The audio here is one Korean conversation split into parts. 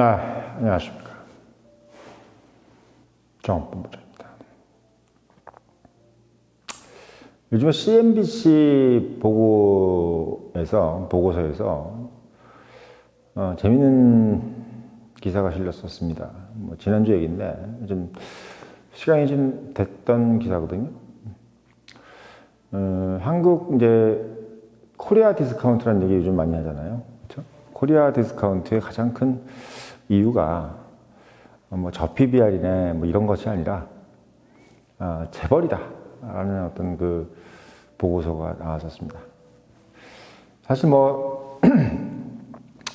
안녕하십니까. 정본부장입니다. 요즘에 CNBC 보고서에서 재밌는 기사가 실렸었습니다. 지난주 얘기인데 좀 시간이 좀 됐던 기사거든요. 한국 이제 코리아 디스카운트라는 얘기 요즘 많이 하잖아요. 그렇죠? 코리아 디스카운트의 가장 큰 이유가 저PBR이네 이런 것이 아니라 재벌이다 라는 어떤 그 보고서가 나왔었습니다. 사실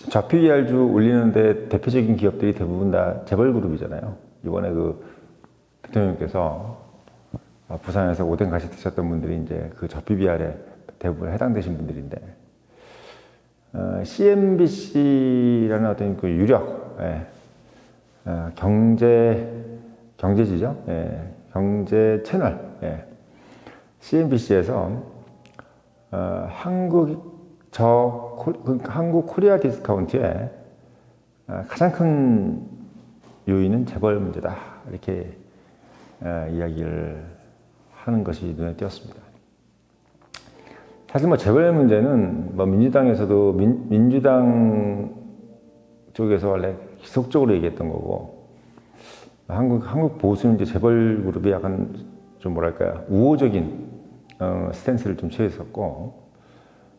저PBR주 올리는데 대표적인 기업들이 대부분 다 재벌 그룹이잖아요. 이번에 그 대통령께서 부산에서 오뎅 같이 드셨던 분들이 이제 그 저PBR에 대부분 해당되신 분들인데, CNBC라는 어떤 그 유력 경제지죠. 경제 채널 CNBC에서 한국 코리아 디스카운트의 가장 큰 요인은 재벌 문제다 이렇게 이야기를 하는 것이 눈에 띄었습니다. 사실 재벌 문제는 민주당에서도 민주당 쪽에서 원래 지속적으로 얘기했던 거고, 한국 보수는 이제 재벌 그룹이 약간 좀 뭐랄까요, 우호적인 스탠스를 좀 취했었고,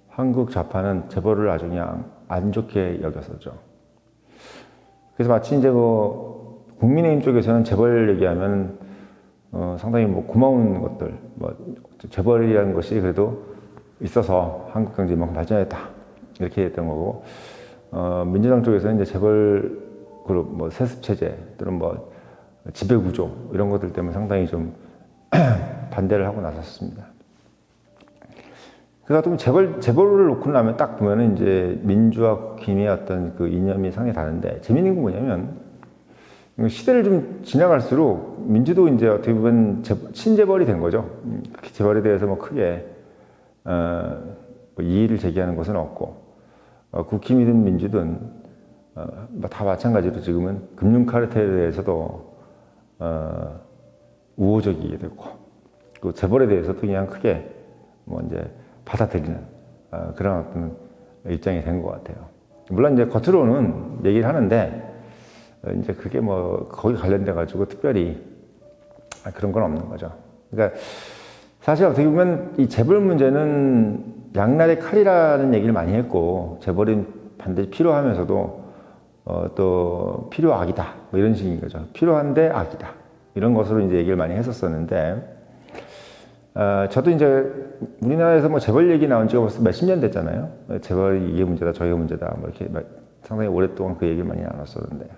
한국 좌파는 재벌을 아주 그냥 안 좋게 여겼었죠. 그래서 마치 이제 국민의힘 쪽에서는 재벌 얘기하면 상당히 고마운 것들, 재벌이라는 것이 그래도 있어서 한국 경제 이만큼 발전했다 이렇게 했던 거고, 민주당 쪽에서는 이제 재벌 그룹 세습 체제 또는 지배 구조 이런 것들 때문에 상당히 좀 반대를 하고 나섰습니다. 그래서 재벌을 놓고 나면 딱 보면은 이제 민주와 국힘의 어떤 그 이념이 상당히 다른데, 재밌는 건 뭐냐면 시대를 좀 지나갈수록 민주도 이제 어떻게 보면 친재벌이 된 거죠. 재벌에 대해서 크게 이의를 제기하는 것은 없고, 국힘이든 민주든 다 마찬가지로 지금은 금융 카르텔에 대해서도 우호적이게 되고, 또 재벌에 대해서도 그냥 크게 이제 받아들이는 그런 어떤 입장이 된 것 같아요. 물론 이제 겉으로는 얘기를 하는데 이제 그게 거기 관련돼 가지고 특별히 그런 건 없는 거죠. 그러니까 사실 어떻게 보면 이 재벌 문제는 양날의 칼이라는 얘기를 많이 했고, 재벌은 반드시 필요하면서도 또 필요악이다 이런 식인 거죠. 필요한데 악이다 이런 것으로 이제 얘기를 많이 했었었는데, 저도 이제 우리나라에서 재벌 얘기 나온 지가 벌써 몇십 년 됐잖아요. 재벌이 이게 문제다 저게 문제다 이렇게 상당히 오랫동안 그 얘기를 많이 나눴었는데,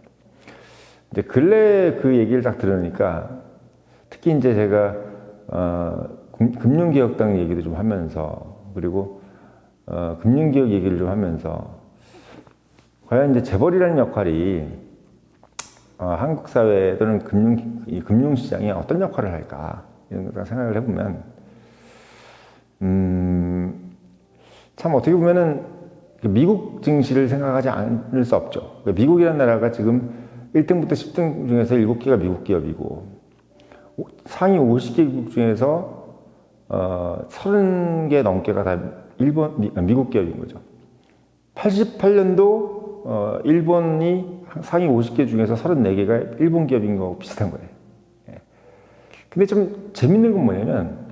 이제 근래 그 얘기를 딱 들으니까, 특히 이제 제가 금융개혁당 얘기도 좀 하면서, 그리고 금융개혁 얘기를 좀 하면서, 과연 이제 재벌이라는 역할이 한국 사회 또는 금융시장에 어떤 역할을 할까 이런 걸 생각을 해보면, 참 어떻게 보면은 미국 증시를 생각하지 않을 수 없죠. 미국이라는 나라가 지금 1등부터 10등 중에서 7개가 미국 기업이고, 상위 50개국 중에서 30개 넘게가 다 미국 기업인 거죠. 88년도 일본이 상위 50개 중에서 34개가 일본 기업인 거하고 비슷한 거예요. 근데 좀 재밌는 건 뭐냐면,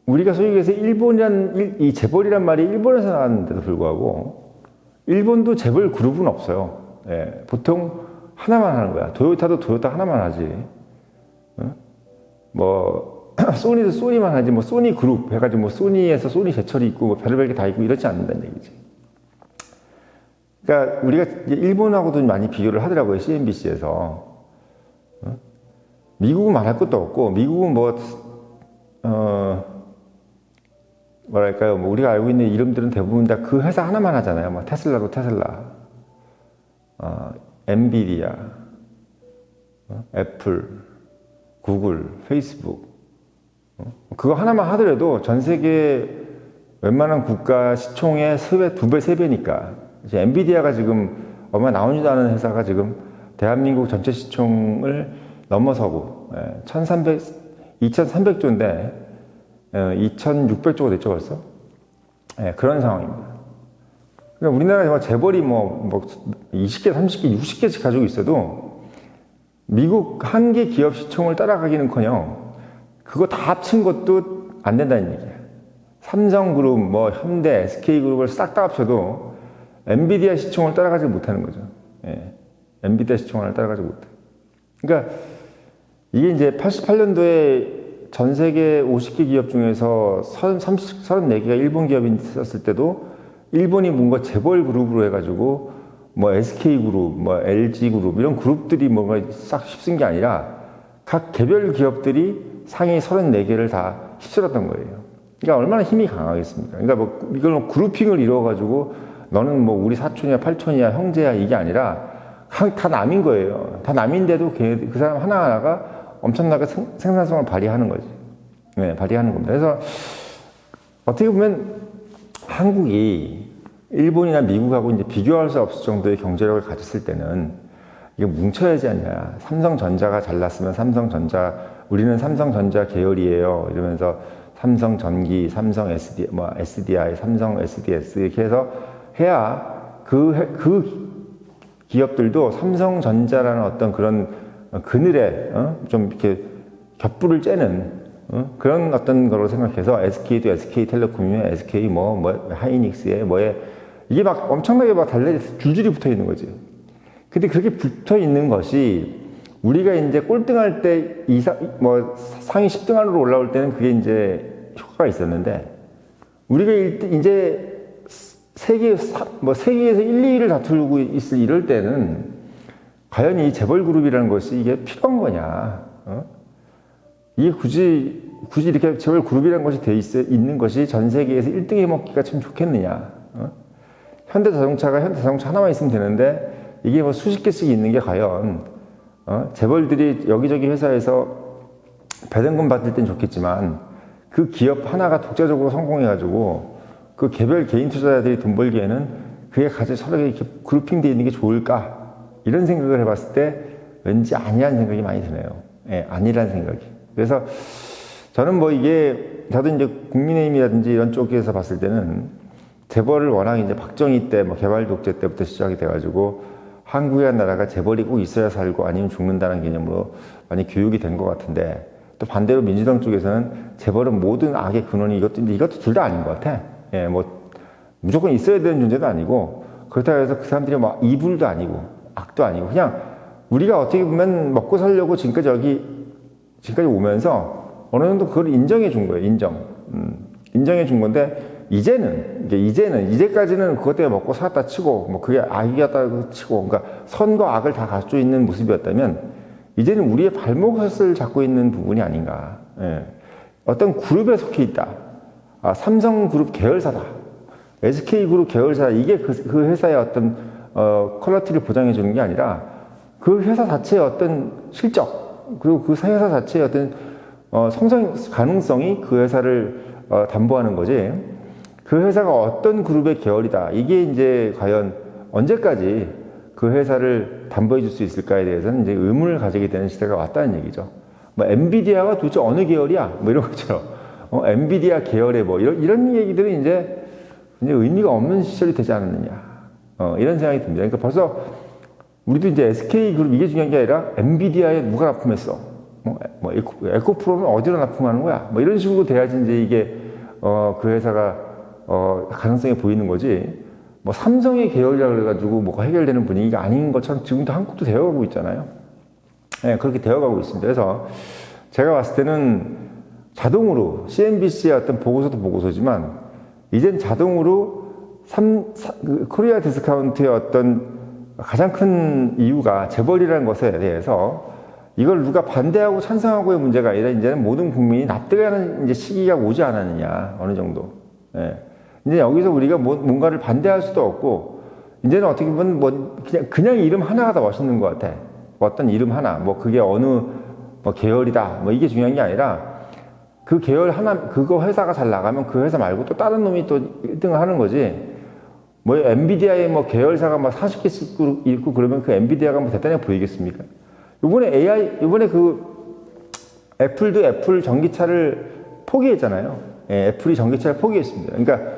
우리가 소위 얘기해서 이 재벌이란 말이 일본에서 나왔는데도 불구하고 일본도 재벌 그룹은 없어요. 보통 하나만 하는 거야. 토요타도 토요타 하나만 하지. 소니도 소니만 하지, 소니 그룹 해가지고 소니에서 소니 제철이 있고 별의별 게 다 있고 이렇지 않는다는 얘기지. 그러니까 우리가 일본하고도 많이 비교를 하더라고요, CNBC에서. 미국은 말할 것도 없고, 미국은 뭐랄까요, 우리가 알고 있는 이름들은 대부분 다 그 회사 하나만 하잖아요. 테슬라도 테슬라, 엔비디아, 애플, 구글, 페이스북, 그거 하나만 하더라도 전 세계 웬만한 국가 시총의 2배, 3배니까. 엔비디아가 지금 얼마 나오지도 않은 회사가 지금 대한민국 전체 시총을 넘어서고 2,300조인데 2,600조가 됐죠 벌써. 그런 상황입니다. 그러니까 우리나라 정말 재벌이 뭐 20개, 30개, 60개씩 가지고 있어도 미국 한 개 기업 시총을 따라가기는커녕 그거 다 합친 것도 안 된다는 얘기야. 삼성그룹, 뭐 현대, SK그룹을 싹 다 합쳐도 엔비디아 시총을 따라가지 못하는 거죠. 엔비디아 시총을 따라가지 못해. 그러니까 이게 이제 88년도에 전 세계 50개 기업 중에서 34개가 일본 기업이 있었을 때도 일본이 뭔가 재벌 그룹으로 해가지고 뭐 SK그룹, 뭐 LG그룹 이런 그룹들이 뭔가 싹 휩쓴 게 아니라 각 개별 기업들이 상위 34개를 다 휩쓸었던 거예요. 그러니까 얼마나 힘이 강하겠습니까? 그러니까 뭐 이걸 그룹핑을 이루어가지고 너는 뭐 우리 사촌이야, 팔촌이야, 형제야 이게 아니라 다 남인 거예요. 다 남인데도 그 사람 하나하나가 엄청나게 생산성을 발휘하는 거지. 발휘하는 겁니다. 그래서 어떻게 보면 한국이 일본이나 미국하고 이제 비교할 수 없을 정도의 경제력을 가졌을 때는 이게 뭉쳐야 하지 않냐. 삼성전자가 잘났으면 우리는 삼성전자 계열이에요. 이러면서 삼성전기, 삼성 SDI, 삼성 SDS 이렇게 해서 해야 그 기업들도 삼성전자라는 어떤 그런 그늘에 좀 이렇게 겹불을 쬐는 그런 어떤 거로 생각해서 SK도 SK텔레콤이면 SK 하이닉스에 이게 막 엄청나게 막 줄줄이 붙어 있는 거지. 근데 그렇게 붙어 있는 것이 우리가 이제 꼴등할 때 상위 10등 안으로 올라올 때는 그게 이제 효과가 있었는데 우리가 이제 세계에서 1, 2위를 다투고 있을 이럴 때는 과연 이 재벌 그룹이라는 것이 이게 필요한 거냐? 이게 굳이 이렇게 재벌 그룹이라는 것이 있는 것이 전 세계에서 1등 해먹기가 참 좋겠느냐? 현대자동차가 현대자동차 하나만 있으면 되는데 이게 뭐 수십 개씩 있는 게 과연 재벌들이 여기저기 회사에서 배당금 받을 땐 좋겠지만 그 기업 하나가 독자적으로 성공해가지고 그 개별 개인 투자자들이 돈 벌기에는 그게 같이 서로 이렇게 그룹핑되어 있는 게 좋을까? 이런 생각을 해봤을 때 왠지 아니라는 생각이 많이 드네요. 아니라는 생각이. 그래서 저는 뭐 저도 이제 국민의힘이라든지 이런 쪽에서 봤을 때는 재벌을 워낙 이제 박정희 때 개발 독재 때부터 시작이 돼가지고 한국이라는 나라가 재벌이 꼭 있어야 살고 아니면 죽는다는 개념으로 많이 교육이 된 것 같은데 또 반대로 민주당 쪽에서는 재벌은 모든 악의 근원이 이것도 둘 다 아닌 것 같아. 무조건 있어야 되는 존재도 아니고 그렇다고 해서 그 사람들이 이불도 아니고 악도 아니고 그냥 우리가 어떻게 보면 먹고 살려고 지금까지 오면서 어느 정도 그걸 인정해 준 거예요. 인정해 준 건데 이제까지는 그것 때문에 먹고 살았다 치고 그게 악이었다 치고 그러니까 선과 악을 다 갖고 있는 모습이었다면 이제는 우리의 발목을 잡고 있는 부분이 아닌가. 어떤 그룹에 속해 있다. 삼성그룹 계열사다. SK그룹 계열사다. 이게 그 회사의 어떤 퀄리티를 보장해 주는 게 아니라 그 회사 자체의 어떤 실적 그리고 그 회사 자체의 어떤 성장 가능성이 그 회사를 담보하는 거지. 그 회사가 어떤 그룹의 계열이다. 이게 이제 과연 언제까지 그 회사를 담보해 줄 수 있을까에 대해서는 이제 의문을 가지게 되는 시대가 왔다는 얘기죠. 엔비디아가 도대체 어느 계열이야? 이런 것처럼. 엔비디아 계열의 이런 얘기들은 이제 의미가 없는 시절이 되지 않았느냐. 이런 생각이 듭니다. 그러니까 벌써 우리도 이제 SK그룹 이게 중요한 게 아니라 엔비디아에 누가 납품했어? 에코프로는 어디로 납품하는 거야? 이런 식으로 돼야지 이제 이게 그 회사가 가능성이 보이는 거지. 삼성의 계열이라 그래가지고 해결되는 분위기가 아닌 것처럼 지금도 한국도 되어가고 있잖아요. 그렇게 되어가고 있습니다. 그래서 제가 봤을 때는 자동으로 CNBC의 어떤 보고서도 보고서지만 이젠 자동으로 코리아 디스카운트의 어떤 가장 큰 이유가 재벌이라는 것에 대해서 이걸 누가 반대하고 찬성하고의 문제가 아니라 이제는 모든 국민이 납득하는 이제 시기가 오지 않았느냐 어느 정도. 이제 여기서 우리가 뭔가를 반대할 수도 없고 이제는 어떻게 보면 그냥 이름 하나가 더 멋있는 것 같아. 어떤 이름 하나, 그게 어느 계열이다, 이게 중요한 게 아니라 그 계열 하나, 그거 회사가 잘 나가면 그 회사 말고 또 다른 놈이 또 1등을 하는 거지. 뭐 엔비디아의 뭐 계열사가 막 40개씩 있고 그러면 그 엔비디아가 뭐 대단해 보이겠습니까? 이번에 그 애플도 애플 전기차를 포기했잖아요. 예, 애플이 전기차를 포기했습니다. 그러니까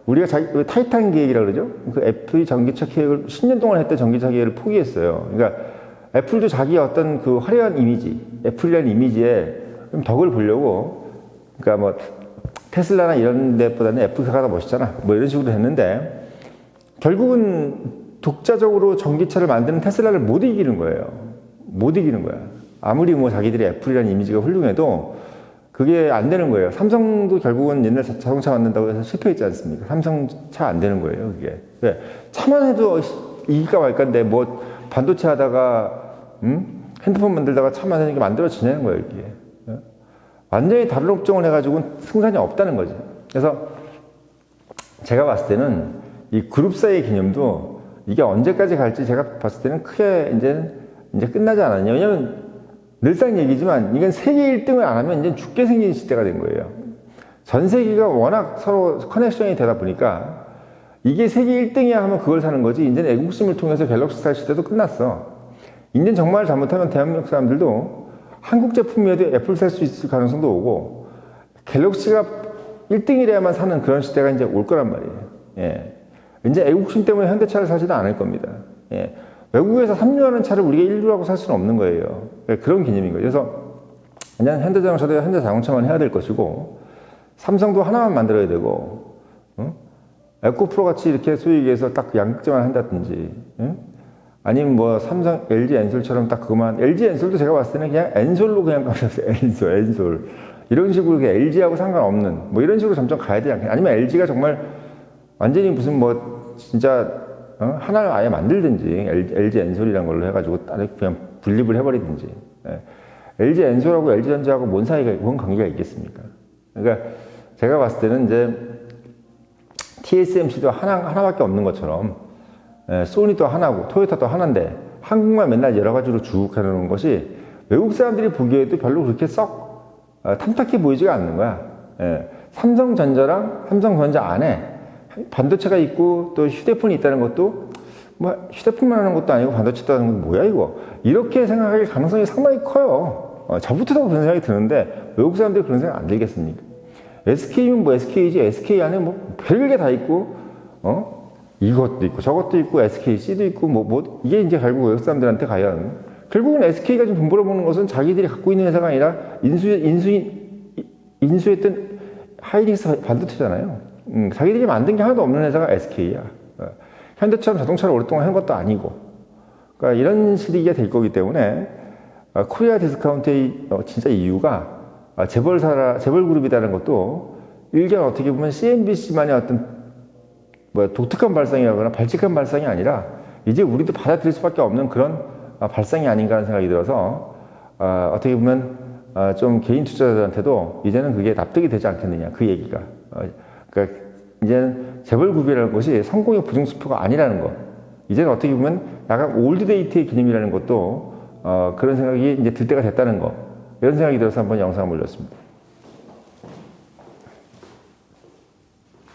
우리가 타이탄 계획이라고 그러죠. 그 애플이 전기차 계획을 10년 동안 했던 전기차 계획을 포기했어요. 그러니까 애플도 자기의 어떤 그 화려한 이미지, 애플이라는 이미지에 좀 덕을 보려고, 그러니까 뭐 테슬라나 이런 데보다는 애플카가 더 멋있잖아. 뭐 이런 식으로 됐는데 결국은 독자적으로 전기차를 만드는 테슬라를 못 이기는 거예요. 못 이기는 거야. 아무리 뭐 자기들이 애플이라는 이미지가 훌륭해도 그게 안 되는 거예요. 삼성도 결국은 옛날 자동차 만든다고 해서 실패했지 않습니까? 삼성 차 안 되는 거예요, 그게. 왜? 차만 해도 이기까 말까인데 뭐 반도체 하다가 핸드폰 만들다가 차 만드는 게 만들어지냐는 거예요, 이게. 완전히 다른 업종을 해가지고는 승산이 없다는 거죠. 그래서 제가 봤을 때는 이 그룹사의 개념도 이게 언제까지 갈지 제가 봤을 때는 크게 이제 끝나지 않았냐. 왜냐면 늘상 얘기지만 이건 세계 1등을 안 하면 이제 죽게 생긴 시대가 된 거예요. 전 세계가 워낙 서로 커넥션이 되다 보니까 이게 세계 1등이야 하면 그걸 사는 거지. 이제는 애국심을 통해서 갤럭시 살 시대도 끝났어. 이제는 정말 잘못하면 대한민국 사람들도 한국 제품이어도 애플 살 수 있을 가능성도 오고 갤럭시가 1등이래야만 사는 그런 시대가 이제 올 거란 말이에요. 예. 이제 애국심 때문에 현대차를 사지도 않을 겁니다. 예. 외국에서 삼류하는 차를 우리가 인류라고 살 수는 없는 거예요. 그런 개념인 거예요. 그래서 그냥 현대자동차도 현대자동차만 해야 될 것이고 삼성도 하나만 만들어야 되고 에코프로 같이 이렇게 소위 얘기해서 딱 양극재만 한다든지 아니면 뭐 삼성, LG 엔솔처럼 딱 그만 LG 엔솔도 제가 봤을 때는 그냥 엔솔로 그냥 가셨어요. 엔솔 이런 식으로 LG하고 상관없는 뭐 이런 식으로 점점 가야 되지 않겠냐. 아니면 LG가 정말 완전히 무슨 뭐 진짜 하나를 아예 만들든지 LG 엔솔이라는 걸로 해가지고 그냥 분립을 해버리든지. 예. LG 엔솔하고 LG 전자하고 뭔 사이가 뭔 관계가 있겠습니까? 그러니까 제가 봤을 때는 이제 TSMC도 하나밖에 없는 것처럼 소니도 하나고 토요타도 하나인데 한국만 맨날 여러 가지로 쭉 해놓은 것이 외국 사람들이 보기에도 별로 그렇게 썩 탐탁해 보이지가 않는 거야. 예. 삼성전자랑 삼성전자 안에 반도체가 있고 또 휴대폰이 있다는 것도 뭐 휴대폰만 하는 것도 아니고 반도체도 하는 건 뭐야 이거 이렇게 생각할 가능성이 상당히 커요. 저부터도 그런 생각이 드는데 외국 사람들이 그런 생각 안 들겠습니까? SK면 뭐 SK지 SK 안에 뭐 별게 다 있고 이것도 있고 저것도 있고 SKC도 있고 뭐 이게 이제 결국 외국 사람들한테 과연 결국은 SK가 좀 돈 벌어보는 것은 자기들이 갖고 있는 회사가 아니라 인수했던 하이닉스 반도체잖아요. 자기들이 만든 게 하나도 없는 회사가 SK야. 현대처럼 자동차를 오랫동안 한 것도 아니고. 그러니까 이런 시기가 될 거기 때문에 코리아 디스카운트의 진짜 이유가 재벌 그룹이라는 것도 일견 어떻게 보면 CNBC만의 어떤 독특한 발상이라거나 발칙한 발상이 아니라 이제 우리도 받아들일 수밖에 없는 그런 발상이 아닌가 하는 생각이 들어서 어떻게 보면 좀 개인 투자자들한테도 이제는 그게 납득이 되지 않겠느냐 그 얘기가. 그러니까 이제는 재벌급이라는 것이 성공의 부증수표가 아니라는 거. 이제는 어떻게 보면 약간 올드데이트의 개념이라는 것도 그런 생각이 이제 들 때가 됐다는 거. 이런 생각이 들어서 한번 영상을 올렸습니다.